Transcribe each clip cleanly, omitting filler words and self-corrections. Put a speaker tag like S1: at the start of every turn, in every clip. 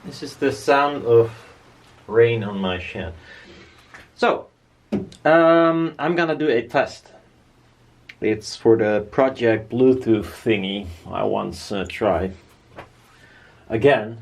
S1: This is the sound of rain on my shed. So, I'm gonna do a test. It's for the project Bluetooth thingy I once tried. Again,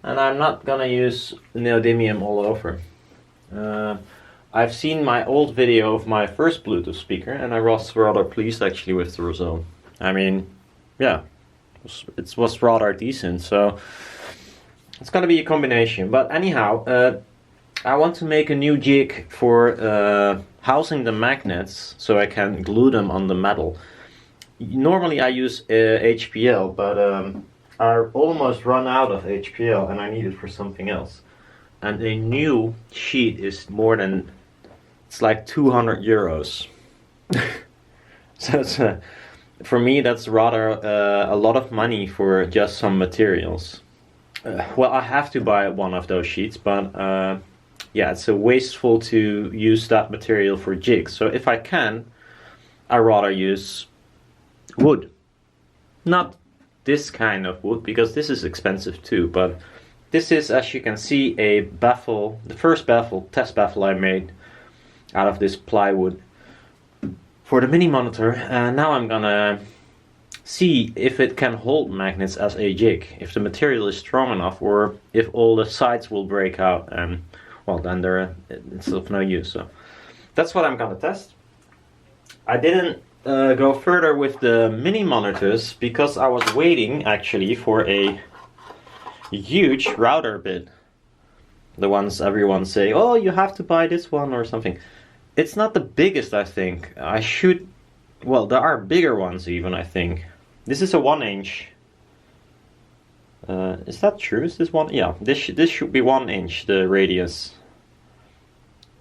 S1: and I'm not gonna use neodymium all over. I've seen my old video of my first Bluetooth speaker and I was rather pleased actually with the result. I mean, yeah, it was rather decent, so it's gonna be a combination. But anyhow, I want to make a new jig for housing the magnets so I can glue them on the metal. Normally I use HPL, but I almost run out of HPL and I need it for something else. And a new sheet is more than, it's like 200 euros. So it's, for me that's rather a lot of money for just some materials. Well, I have to buy one of those sheets, but yeah, it's wasteful to use that material for jigs. So if I can, I rather use wood. Not this kind of wood, because this is expensive too, but this is, as you can see, a baffle, the first baffle, test baffle I made out of this plywood for the mini monitor. And now I'm gonna see if it can hold magnets as a jig, if the material is strong enough, or if all the sides will break out, and well, then it's of no use. So that's what I'm gonna test. I didn't go further with the mini monitors because I was waiting actually for a huge router bit. The ones everyone say, oh, you have to buy this one or something. It's not the biggest, I think. I should, well, there are bigger ones even, I think. This is a 1-inch. Is that true? Is this one? Yeah, this should be 1 inch, the radius.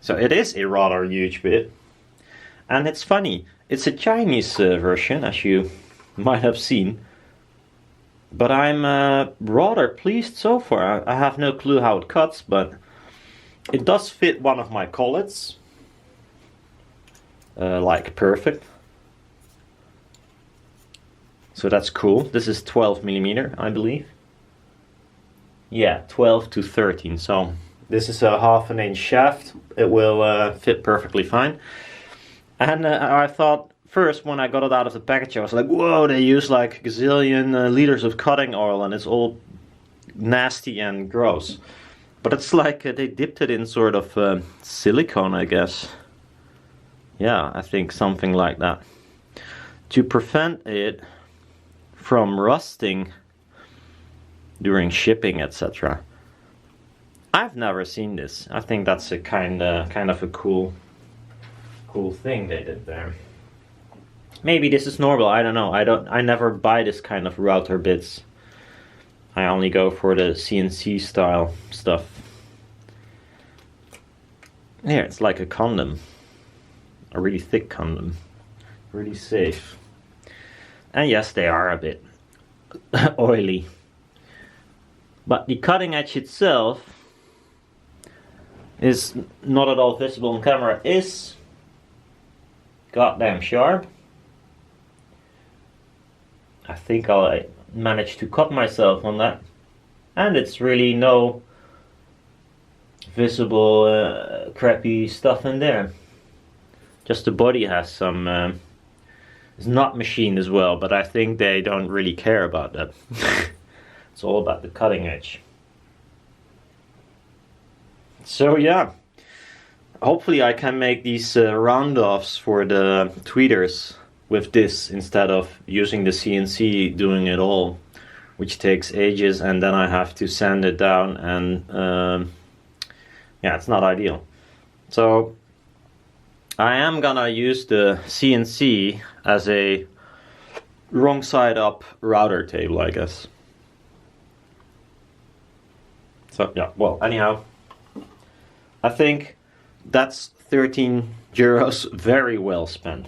S1: So it is a rather huge bit. And it's funny, it's a Chinese version, as you might have seen. But I'm rather pleased so far. I have no clue how it cuts, but it does fit one of my collets. Like perfect. So that's cool. This is 12mm, I believe. Yeah, 12 to 13. So this is a 1/2 inch shaft. It will fit perfectly fine. And I thought first when I got it out of the package, I was like, whoa, they use like a gazillion liters of cutting oil and it's all nasty and gross. But it's like they dipped it in sort of silicone, I guess. Yeah, I think something like that. To prevent it from rusting during shipping, etc. I've never seen this. I think that's a kind of a cool thing they did there. Maybe this is normal, I don't know. I never buy this kind of router bits. I only go for the CNC style stuff. Here, it's like a condom. A really thick condom. Really safe. And yes, they are a bit oily. But the cutting edge itself is not at all visible on camera. Is goddamn sharp. I think I managed to cut myself on that. And it's really no visible crappy stuff in there. Just the body has some, it's not machined as well, but I think they don't really care about that. It's all about the cutting edge. So yeah, hopefully I can make these round-offs for the tweeters with this instead of using the CNC doing it all, which takes ages, and then I have to sand it down, and yeah, it's not ideal. So I am gonna use the CNC as a wrong side up router table, I guess. So yeah, well, anyhow, I think that's 13 euros very well spent.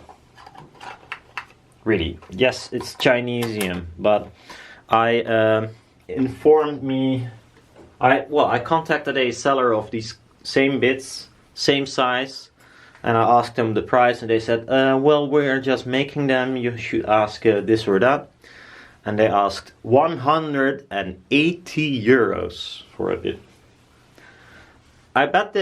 S1: Really, yes, it's Chinesium, but I I contacted a seller of these same bits, same size, and I asked them the price, and they said, well, we're just making them, you should ask this or that. and they asked 180 euros for a bit. I bet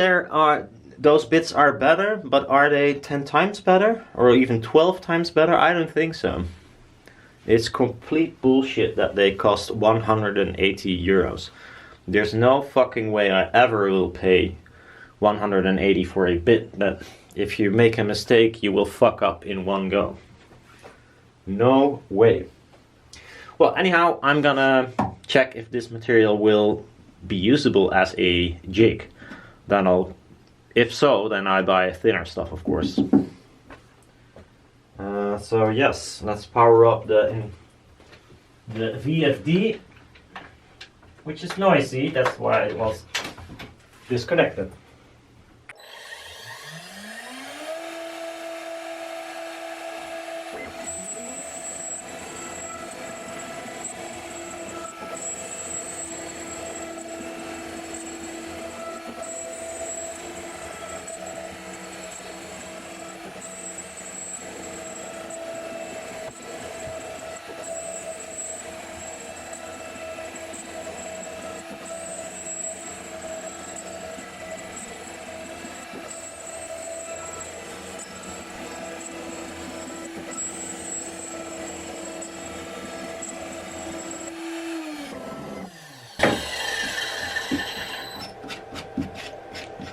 S1: those bits are better, but are they 10 times better or even 12 times better? I don't think so. It's complete bullshit that they cost 180 euros. There's no fucking way I ever will pay 180 for a bit that if you make a mistake you will fuck up in one go. No way. Well, anyhow, I'm gonna check if this material will be usable as a jig. Then if so, then I buy thinner stuff, of course. So yes, let's power up the VFD, which is noisy. That's why it was disconnected.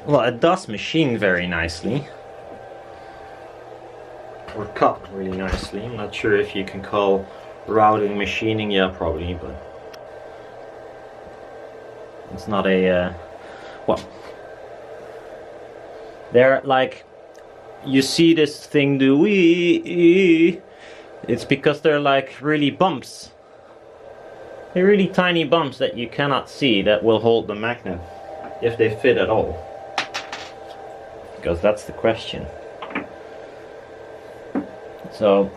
S1: Well, it does machine very nicely. Or cut really nicely. I'm not sure if you can call routing machining. Yeah, probably, but it's not a well, they're like, you see this thing do it's because they're like really bumps. They're really tiny bumps that you cannot see that will hold the magnet, if they fit at all. Because that's the question. So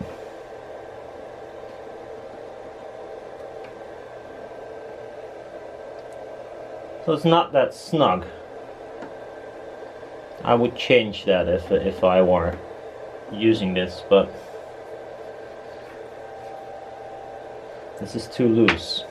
S1: it's not that snug. I would change that if I were using this, but this is too loose.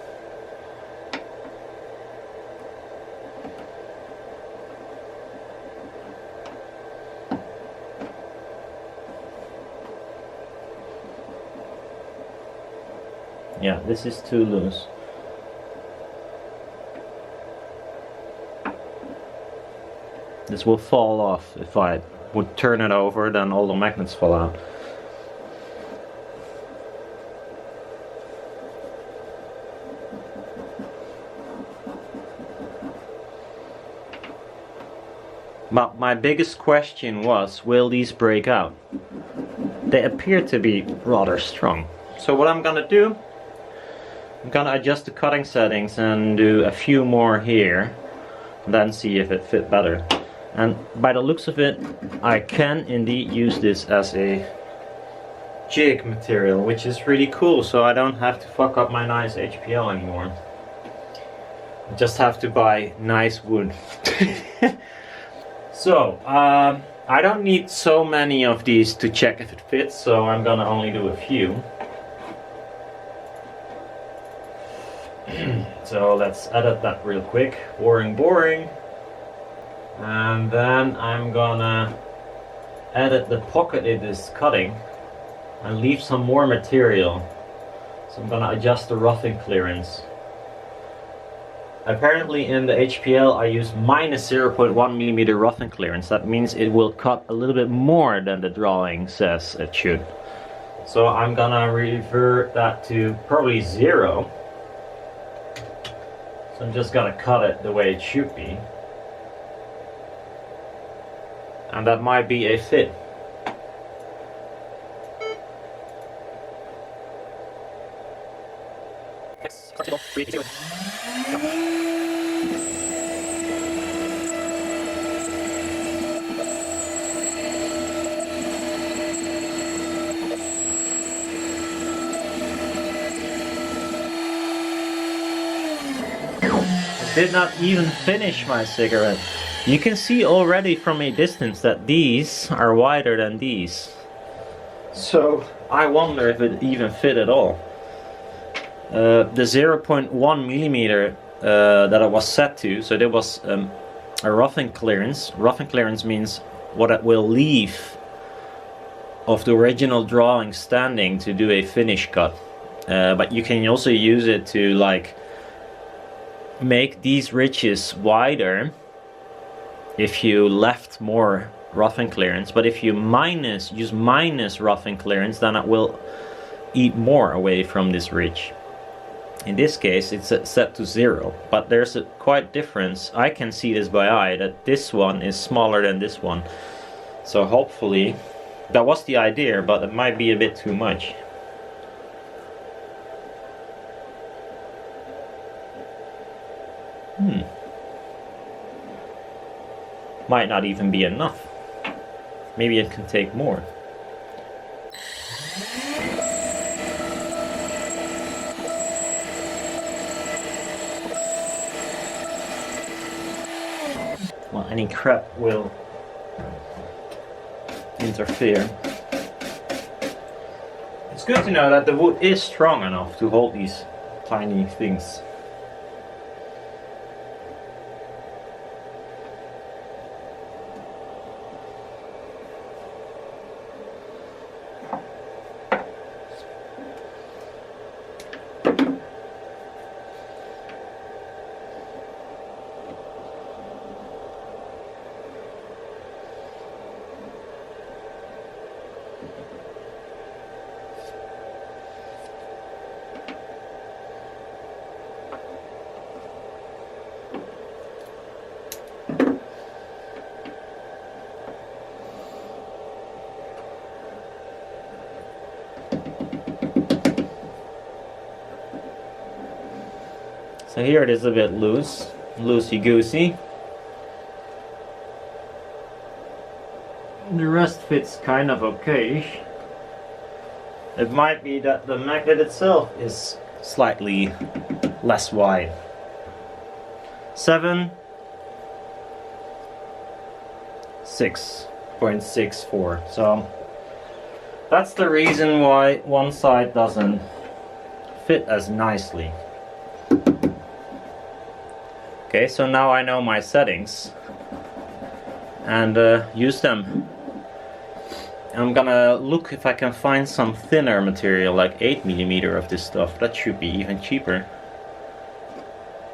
S1: Yeah, this is too loose. This will fall off. If I would turn it over, then all the magnets fall out. But my biggest question was, will these break out? They appear to be rather strong. So what I'm gonna do, I'm gonna adjust the cutting settings and do a few more here, and then see if it fit better. And by the looks of it, I can indeed use this as a jig material, which is really cool, so I don't have to fuck up my nice HPL anymore. I just have to buy nice wood. So, I don't need so many of these to check if it fits, so I'm gonna only do a few. So let's edit that real quick. Boring. And then I'm gonna edit the pocket it is cutting and leave some more material. So I'm gonna adjust the roughing clearance. Apparently in the HPL I use minus 0.1mm roughing clearance. That means it will cut a little bit more than the drawing says it should. So I'm gonna revert that to probably 0. So I'm just gonna cut it the way it should be. And that might be a fit. Did not even finish my cigarette. You can see already from a distance that these are wider than these. So I wonder if it even fit at all. the 0.1 millimeter that I was set to, so there was a roughing clearance. Roughing clearance means what it will leave of the original drawing standing to do a finish cut. But you can also use it to like make these ridges wider if you left more roughing clearance. But if you use minus roughing clearance, then it will eat more away from this ridge. In this case it's set to 0, but there's a quite difference. I can see this by eye that this one is smaller than this one. So hopefully, that was the idea, but it might be a bit too much. Might not even be enough. Maybe it can take more. Well, any crap will interfere. It's good to know that the wood is strong enough to hold these tiny things. So here it is a bit loosey-goosey. The rest fits kind of okay. It might be that the magnet itself is slightly less wide. 6.64. So that's the reason why one side doesn't fit as nicely. Okay, so now I know my settings and use them. I'm gonna look if I can find some thinner material, like 8mm of this stuff. That should be even cheaper.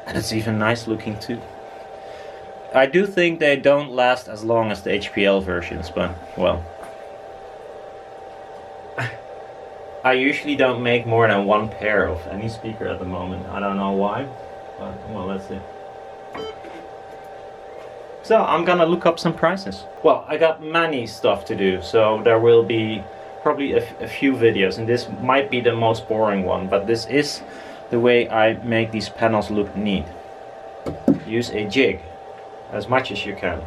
S1: And it's even nice looking too. I do think they don't last as long as the HPL versions, but well. I usually don't make more than one pair of any speaker at the moment. I don't know why, but well, let's see. So I'm gonna look up some prices. Well, I got many stuff to do, so there will be probably a few videos, and this might be the most boring one, but this is the way I make these panels look neat. Use a jig as much as you can.